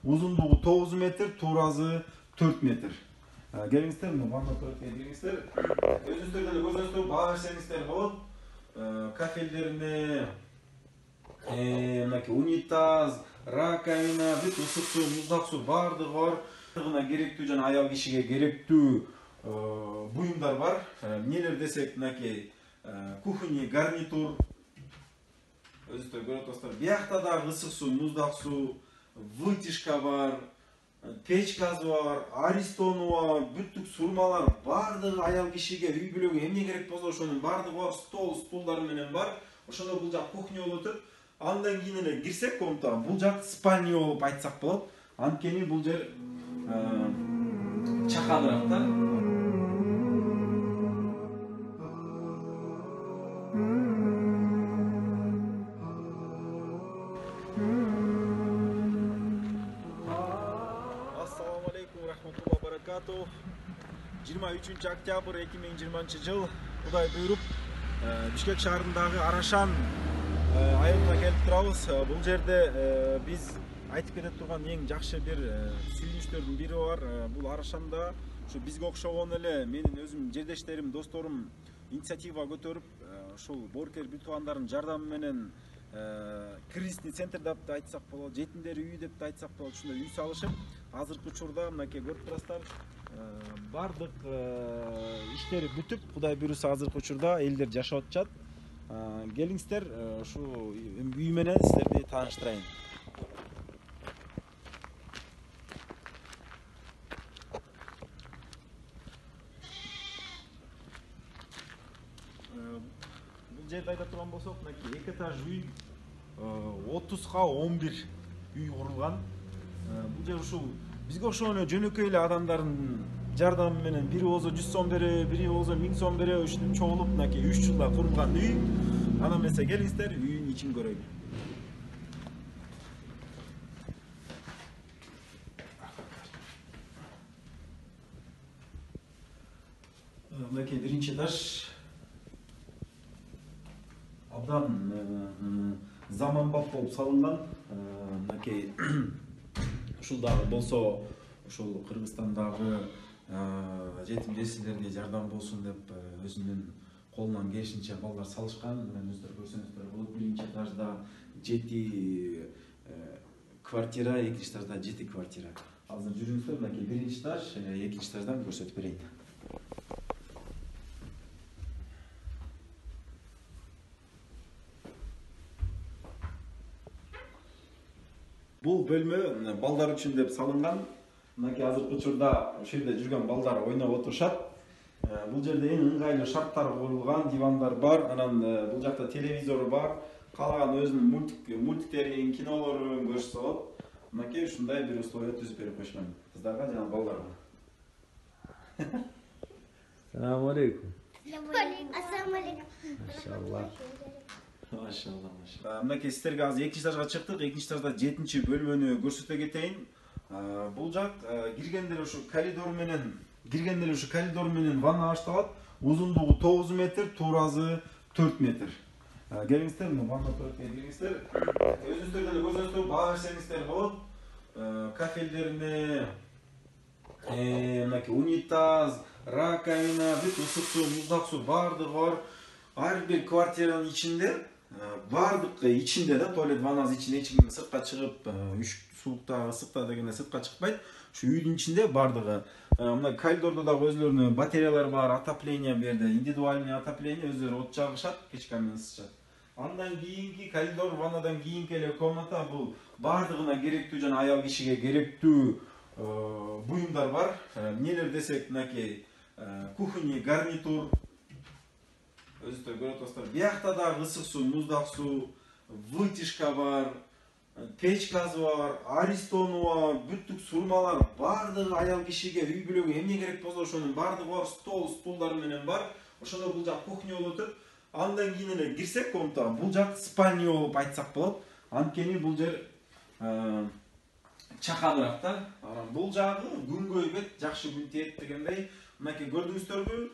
Uzunluğu 9 metr, turazı 4 metr. Gelingizler mi? Vanda tuvaletke gelingizler. Özünüzlerden de gözünüzler bağ versengizler bolup, kafelerine, unitaz, rakovina, бүт ысык суу, муздак суу бардыгы бар. Бардыгына керектүү жана аял кишиге керектүү буюмдар бар. Эмнелер десек, мынакей кухонный гарнитур. Өзүңүздөр көрүп атасыздар. Биякта дагы ысык суу, муздак суу, вытяжка бар, печкасы бар, аристону бар, бүттүк сурмалар бардыгы аял кишиге үй бүлөгө эмне керек болсо ошонун бардыгы бар. Стол, стулдар менен бар. Ошондо бул жак кухня болуп туруп, андан кийин эле кирсек, комнатага бул жак спальня болуп айтсак болот. Анткени бул жер чаканыраак да. Assalamu alaikum rahmatullah barakatuh. 23 октябрь 2020 жыл. Кудай буйруп, Бишкек шаарындагы Арашан айылына келип турабыз. Бул жерде биз айтып кете турган эң жакшы бир сүйүнүчтөрдүн бири бар. Бул Арашанда ушу бизге окшогон эле менин өзүм жердештерим, досторум инициатива көтөрүп, ушул боркер бүт туугандардын жардамы менен кризисный центр деп айтсак болот, жетимдер үйү деп айтсак болот, ушундай үй салышып, азыркы учурда мынакей көрүп турасыздар, бардык иштери бүтүп, Кудай буйруса азыркы учурда элдер жашап атышат. Келиңиздер, ушу үй менен силерди тааныштырайын. Бул жерде айта турган болсок, мынакей 2 этаж үй, 30га 11 үй курулган. Бул жер ушул бизге окшогон эле жөнөкөй эле адамдардын жардамы менен бири болсо 100 сом бере, бири болсо 1000 сом бере, ушинтип чогулуп мынакей 3 жылда курулган үй. Анан эмесе келиңиздер, үйдүн ичин көрөйлү. Мынакей биринчи этаж. Абдан заманбап болуп салынган. Мынакей ушул дагы болсо, ушул Кыргызстандагы жетим жесирлерге жардам болсун деп өзүнүн колунан келишинче балдар салышкан. Мен өздөрү көрсөңүздөр болот. Биринчи этажда 7 квартира, экинчи этажда 7 квартира. Азыр жүрүңүздөр, мынакей биринчи этаж, экинчи этаждан көрсөтүп берейин. Бул бөлмө балдар үчүн деп салынган. Мынакей азыркы учурда ошол жерде жүргөн балдар ойноп отурушат. Бул жерде эң ыңгайлуу шарттар курулган, дивандар бар, анан бул жакта телевизор бар, каалаган өзүнүн мультиктерин, кинолорун көрсө болот. Мынакей ушундай бир условия түзүп берип койшкон кыздарга жана балдарга. Assalamu alaikum. Assalamu alaikum. Maşallah. Машалла, машалла. Мынакей сиздерге азыр экинчи этажга чыктык. Экинчи этажда 7-чи бөлмөнү көрсөтө кетейин. Бул жак киргенде ушу коридор менен ванна башталат. Узундугу 9 метр, туразы 4 метр. Келиңиздер, ванна туалетке келиңиздер. Өзүңүздөрдөн эле көзүңүздөрдү баа берсеңиздер болот. Кафелерине, мынакей унитаз, раковина, бүт ысык суу, муздак суу бардыгы бар. Ар бир квартиранын ичинде, бардыгы ичинде да, туалет ваннасы ичинде, эч ким сыртка чыгып, суукта, ысыкта дегенде сыртка чыкпайт. Ушу үйдүн ичинде бардыгы. Мына коридордо дагы өзлөрүнүн батареялары бар, отопление берди, индивидуальный отопление, өзлөрү от жагышат, кечке менен ысытышат. Андан кийинки коридор, ваннадан кийинки эле комната, бул бардыгына керектүү жана аял кишиге керектүү буюмдар бар. Эмнелер десек, мынакей кухонный гарнитур. Өзүңүздөр көрүп атасыздар. Биякта дагы ысык суу, муздак суу, вытяжка бар, печкасы бар, аристону бар, бүттүк сурмалар бардыгы аял кишиге үй бүлөгө эмне керек болсо ошонун бардыгы бар. Стол, стулдар менен бар. Ошондо бул жак кухня болуп туруп, андан кийин эле кирсек, комнатага бул жак спальня болуп айтсак болот. Анткени бул жер чаканыраак да. Бул жагы күнгөй бет, жакшы күн тиет дегендей. Мынакей көрдүңүздөрбү?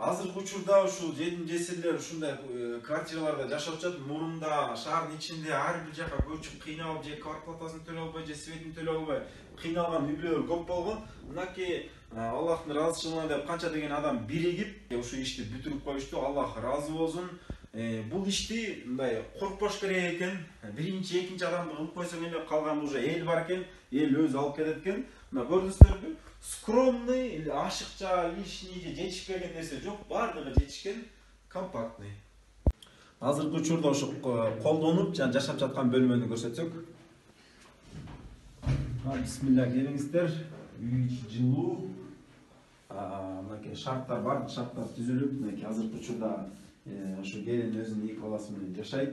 Азыркы учурда ушул жетим жесирлер ушундай квартираларда жашап жатат. Мурунда шаардын ичинде ар бир жака көчүп кыйналып, же квартплатасын төлөй албай, же светин төлөй албай кыйналган үй-бүлөлөр көп болгон. Мынакей Аллахтын ыраазычылыгына деп канча деген адам биригип ушул ишти бүтүрүп коюшту. Аллах ыраазы болсун. Бул ишти мындай коркпош керек экен. Биринчи, экинчи адамды кылып койсоң эле калган уже эл бар экен, эл өзү алып кетет экен. Мына көрдүңүздөрбү? Скромный, ашыкча, лишний же жетишпеген нерсе жок, бардыгы жетишкен, компактный. Азыркы учурда ошо колдонуп жашап жаткан бөлмөнү көрсөтсөк. Бисмилlah, келиңиздер. Үй ичи жылуу. Мынакей шарттар бар, шарттар түзүлүп, мынакей азыркы учурда ошо келин өзүнүн эки баласы менен жашайт.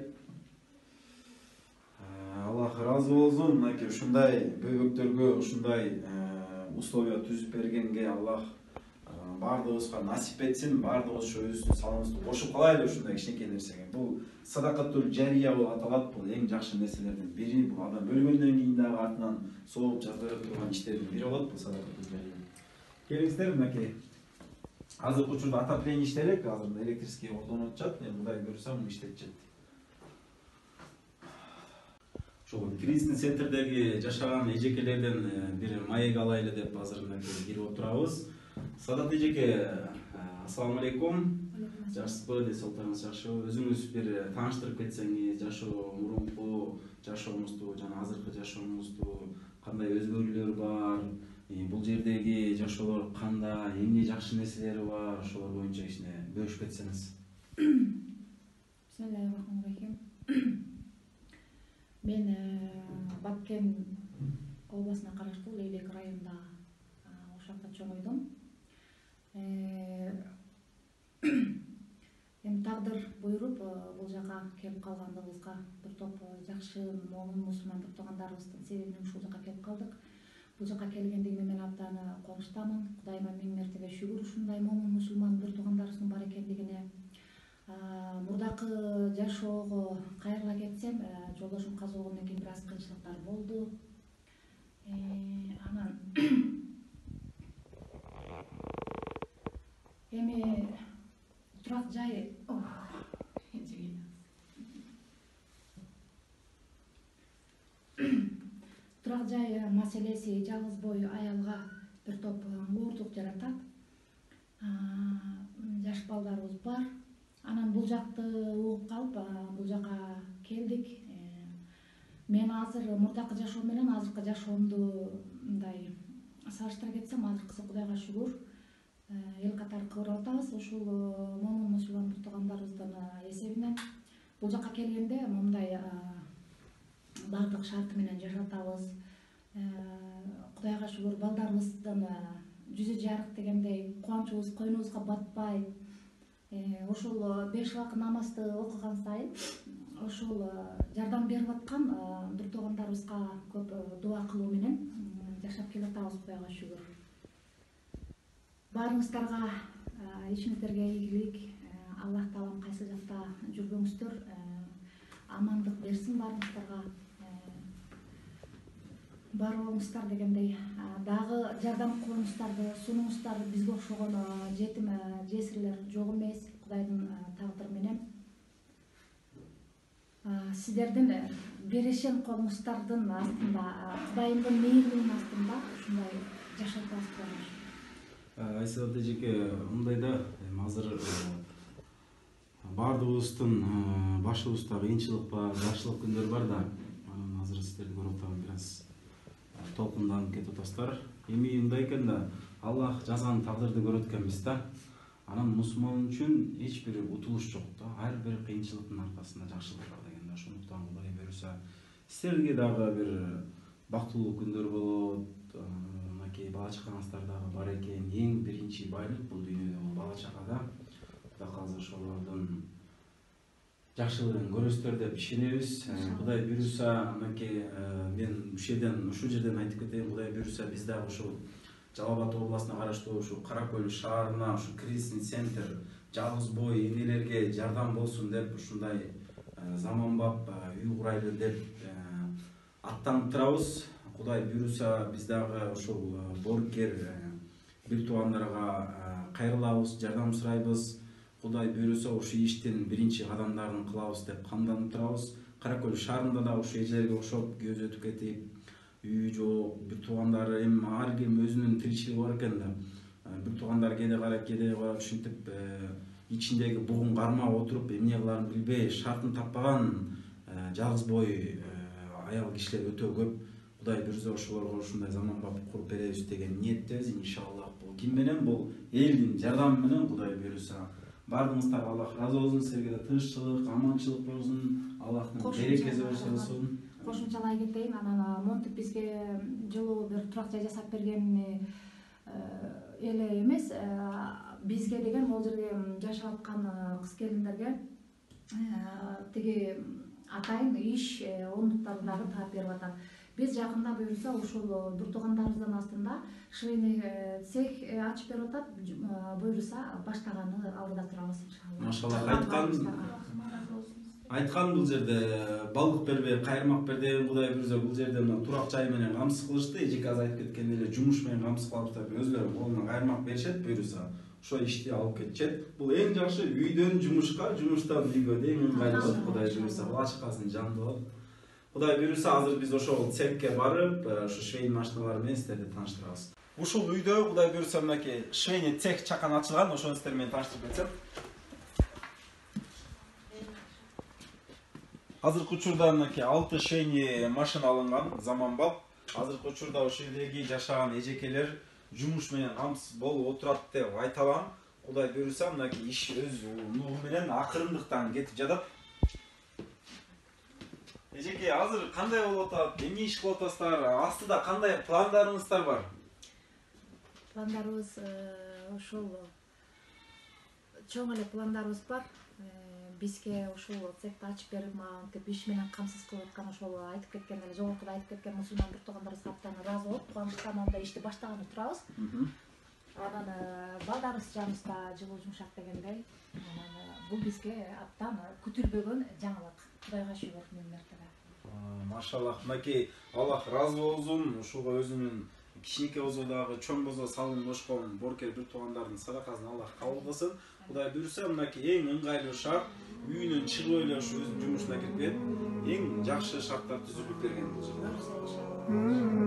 Аллах ыраазы болсун. Мынакей ушундай бөбөктөргө ушундай условия түзүп бергенге Аллах бардыгыбызга насип этсин. Бардыгыбыз ошо өзүбүздүн салымыбызды кошуп калайлы ушундай кичинекей нерсеге. Бул садакатул жария болуп аталат. Бул эң жакшы нерселердин бири. Бул адам өлгөндөн кийин дагы артынан сооп жаздырып турган иштердин бири болот. Бул садакатул жария. Келиңиздер, мынакей азыркы учурда отопление иштелек, азыр электрический колдонуп атышат. Мен мындай көрсөм иштетишет. Ошол кризисный центрдеги жашаган эжекелерден бир маек алайлы деп азыр мынакей кирип отурабыз. Садат эжеке, ассаламу алейкум. Жакшысызбы? Денсаулыктарыңыз жакшыбы? Өзүңүз бир тааныштырып кетсеңиз, жашоо мурунку жашооңузду жана азыркы жашооңузду кандай өзгөрүүлөр бар? Бул жердеги жашоолор кандай, эмне жакшы нерселери бар? Ошолор боюнча кичине бөлүшүп кетсеңиз. Бисмиллахиррахманиррахим. Мен Баткен областына караштуу Лейлек районунда ошол жакта чоңойдум. Эми тагдыр буйруп бул жака келип калгандыгыбызга бир топ жакшы момун мусулман туугандарыбыздын себебинен ушул жака келип калдык. Бул жака келгендигиме мен абдан кубанычтамын. Кудайыма миң мертебе шүгүр ушундай момун мусулман бир туугандарыбыздын бар экендигине. Мурдакы жашоого кайрыла кетсем, жолдошум каза болгондон кийин бир аз кыйынчылыктар болду. Анан эми турак жай турак жай маселеси жалгыз бой аялга бир топ оорундук жаратат. Жаш балдарыбыз бар. Анан бул жакты угуп калып, бул жака келдик. Мен азыр мурдакы жашоом менен азыркы жашоомду мындай салыштыра кетсем, азыркысы Кудайга шүгүр эл катары кыбырып атабыз. Ушул момун мусулман туугандарыбыздын эсебинен бул жака келгенде мындай бардык шарты менен жашатабыз. Кудайга шүгүр балдарыбыздын жүзү жарык дегендей кубанычыбыз койнубузга батпай, ошол 5 убакыт намазды окуган сайын ошол жардам берип аткан бир туугандарыбызга көп дуа кылуу менен жашап келатабыз. Кудайга шүгүр. Баарыңыздарга ишиңиздерге ийгилик, Аллах таалам кайсы жакта жүргөңүздөр амандык берсин баарыңыздарга. Бар болуңуздар дегендей, дагы жардам кылыңыздарды сунуңуздар. Бизге окшогон жетим жесирлер жок эмес. Кудайдын тагдыры менен сиздердин берешен колуңуздардын астында, Кудайымдын мээриминин астында ушундай жашап атабыз. Айсат эжеке, мындай да азыр бардыгыбыздын башыбызда кыйынчылык бар, жакшылык күндөр бар да, анан азыр сиздерди көрүп атам, бир аз толкунданып кетип атасыздар. Эми мындай экен да, Аллах жазган тагдырды көрөт экенбиз да. Анан мусулман үчүн эч бир утулуш жок да. Ар бир кыйынчылыктын аркасында жакшылык бар деген да. Ошондуктан Кудай буйруса, сиздерге дагы бир бактылуу күндөр болот. Мынакей бала чакаңыздар дагы бар экен. Эң биринчи байлык бул дүйнөдө бул бала чага да. Кудай кааласа ошолордун жакшылыгын көрөсүздөр деп ишенебиз. Кудай буйруса, мынакей мен ушул жерден айтып кетейин. Кудай буйруса, биз дагы ушул Жалал Абад областына караштуу ушу Кара Көл шаарына ушу кризисный центр жалгыз бой энелерге жардам болсун деп ушундай заманбап үй курайлы деп аттанып турабыз. Кудай буйруса, биз дагы ушул боркер бир туугандарга кайрылабыз, жардам сурайбыз. Кудай буйруса ошо иштин биринчи кадамдарын кылабыз деп камданып турабыз. Каракөл шаарында да ошо эжелерге окшоп көз өтүп кетип, үйү жок, бир туугандары эми ар ким өзүнүн тиричилиги бар экен да. Бир туугандар кээде карайт, кээде карап ушинтип ичиндеги бугун кармап отуруп эмне кыларын билбей, шартын таппаган жалгыз бой аял кишилер өтө көп. Кудай буйруса ошолорго ушундай заманбап куруп беребиз деген ниеттебиз. Иншаллах бул ким менен? Бул элдин жардамы менен Кудай буйруса. Бардыгыңыздарга Аллах разы болсун, силерге да тынччылык, аманчылык болсун, Аллахтын берекеси болсун. Кошумчалай кетейин, анан монтип бизге жылуу бир турак жай жасап берген эле эмес, бизге деген могул жерге жашап аткан кыз келиндерге тиги атайын иш оңдуктарын дагы таап берип атат. Биз жакында буйруса ушул бир туугандарыбыздын астында швейный цех ачып берип атат. Буйруса баштаганы алдыда турабыз иншалла. Машалла, айткан бул жерде балдык бербей, кайырмак бер деген Кудай буйруса бул жерде мына турак жай менен камсыз кылышты. Эжеке азыр айтып кеткендей эле жумуш менен камсыз кылып өзүлөрү колуна кайырмак беришет буйруса. Ошо ишти алып кетишет. Бул эң жакшы үйдөн жумушка, жумуштан үйгө эң ыңгайлуу болот. Кудай буйруса ачыкасын жамды болот. Кудай буйруса азыр биз ошол цехке барып, ошо швейный машиналар менен сиздерди тааныштырабыз. Ушул үйдө Кудай буйруса мынакей швейный цех чакан ачылган, ошону сиздер менен тааныштырып кетсем. Азыркы учурда мынакей 6 швейный машина алынган, заманбап. Азыркы учурда ошол жердеги жашаган эжекелер жумуш менен камсыз болуп отурат деп айта алам. Кудай буйруса мынакей иш өз нугу менен акырындыктан кетип жатат. Эжеке, азыр кандай болуп атат? Эмне иш кылып атасыздар? Астыда кандай пландарыңыздар бар? Пландарыбыз ошол чоң эле пландарыбыз бар. Бизге ушул цехти ачып берип, мантип иш менен камсыз кылып аткан ошол айтып кеткен эле жогоркуда айтып кеткен мусулман бир туугандарыбыз абдан ыраазы болуп, кубанычтан мондай ишти баштаганы турабыз. Анан балдарыбыз жаныбызда жылуу жумшак дегендей. Анан бул бизге абдан күтүлбөгөн жаңылык. Кудайга шүгүр миң мертебе. Машаллах, мынакей Аллах разы болсун. Ушуга өзүнүн кичинекей болсо дагы, чоң болсо салым кошкон боркер бир туугандардын садакасын Аллах кабыл кылсын. Кудай буйруса мынакей эң ыңгайлуу шарт, үйүнөн чыгып эле ушу өзүнүн жумушуна кирип, эң жакшы шарттар түзүлүп берген бул жерде.